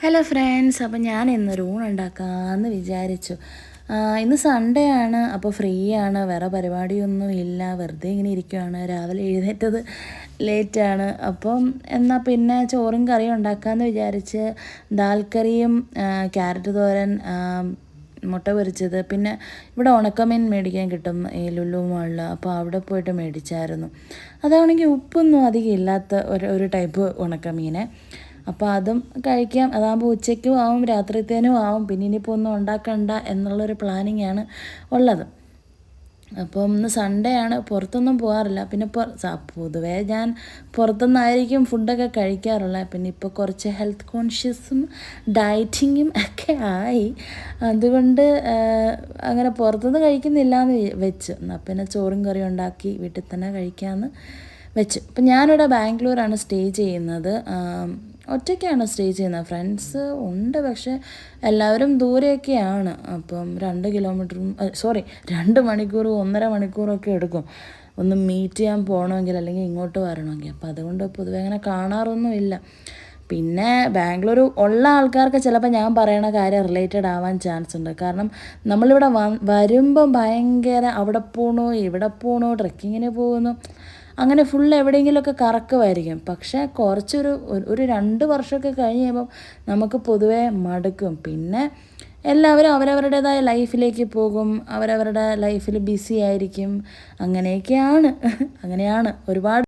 Hello friends, അപ്പോൾ ഞാൻ ഇന്നൊരു ഊണുണ്ടാക്കാമെന്ന് വിചാരിച്ചു. ഇന്ന് സൺഡേ ആണ്, അപ്പോൾ ഫ്രീ ആണ്, വേറെ പരിപാടിയൊന്നും ഇല്ല, വെറുതെ ഇങ്ങനെ ഇരിക്കുവാണ്. രാവിലെ എഴുന്നേറ്റത് ലേറ്റാണ്. അപ്പം എന്നാൽ പിന്നെ ചോറും കറിയും ഉണ്ടാക്കാമെന്ന് വിചാരിച്ച് ദാൽ കറിയും ക്യാരറ്റ് തോരൻ, മുട്ട പൊരിച്ചത്, പിന്നെ ഇവിടെ ഉണക്കമീൻ മേടിക്കാൻ കിട്ടും ഈ ലുലു മാളിൽ. അപ്പോൾ അവിടെ പോയിട്ട് മേടിച്ചായിരുന്നു. അതാണെങ്കിൽ ഉപ്പൊന്നും അധികം ഇല്ലാത്ത ഒരു ടൈപ്പ് ഉണക്കമീനെ. അപ്പോൾ അതും കഴിക്കാം. അതാകുമ്പോൾ ഉച്ചയ്ക്കും ആവും രാത്രിത്തേനും ആവും. പിന്നെ ഇനിയിപ്പോൾ ഒന്നും ഉണ്ടാക്കണ്ട എന്നുള്ളൊരു പ്ലാനിങ്ങാണ് ഉള്ളത്. അപ്പോൾ ഇന്ന് സൺഡേ ആണ്, പുറത്തൊന്നും പോകാറില്ല. പിന്നെ പൊതുവേ ഞാൻ പുറത്തുനിന്നായിരിക്കും ഫുഡൊക്കെ കഴിക്കാറുള്ളത്. പിന്നെ ഇപ്പോൾ കുറച്ച് ഹെൽത്ത് കോൺഷ്യസും ഡയറ്റിങ്ങും ഒക്കെ ആയി. അതുകൊണ്ട് അങ്ങനെ പുറത്തുനിന്ന് കഴിക്കുന്നില്ല എന്ന് വെച്ചു. എന്നാൽ പിന്നെ ചോറും കറിയും ഉണ്ടാക്കി വീട്ടിൽ തന്നെ കഴിക്കാമെന്ന് വെച്ചു. അപ്പം ഞാനിവിടെ ബാംഗ്ലൂരാണ് സ്റ്റേ ചെയ്യുന്നത്. ഒറ്റയ്ക്കാണ് സ്റ്റേ ചെയ്യുന്നത്. ഫ്രണ്ട്സ് ഉണ്ട്, പക്ഷേ എല്ലാവരും ദൂരെയൊക്കെയാണ്. അപ്പം 2 മണിക്കൂറും 1.5 മണിക്കൂറും ഒക്കെ എടുക്കും ഒന്ന് മീറ്റ് ചെയ്യാൻ പോകണമെങ്കിൽ, അല്ലെങ്കിൽ ഇങ്ങോട്ട് വരണമെങ്കിൽ. അപ്പോൾ അതുകൊണ്ട് പൊതുവെ അങ്ങനെ കാണാറൊന്നുമില്ല. പിന്നെ ബാംഗ്ലൂർ ഉള്ള ആൾക്കാർക്ക് ചിലപ്പോൾ ഞാൻ പറയണ കാര്യം റിലേറ്റഡ് ആവാൻ ചാൻസ് ഉണ്ട്. കാരണം നമ്മളിവിടെ വരുമ്പം ഭയങ്കര അവിടെ പോകണോ ഇവിടെ പോകണോ, ട്രെക്കിങ്ങിന് പോകുന്നു, അങ്ങനെ ഫുൾ എവിടെയെങ്കിലുമൊക്കെ കറക്കമായിരിക്കും. പക്ഷേ ഒരു 2 വർഷമൊക്കെ കഴിഞ്ഞ് കഴിയുമ്പം നമുക്ക് പൊതുവേ മടുക്കും. പിന്നെ എല്ലാവരും അവരവരുടേതായ ലൈഫിലേക്ക് പോകും, അവരവരുടെ ലൈഫിൽ ബിസി ആയിരിക്കും. അങ്ങനെയൊക്കെയാണ്. അങ്ങനെയാണ് ഒരുപാട്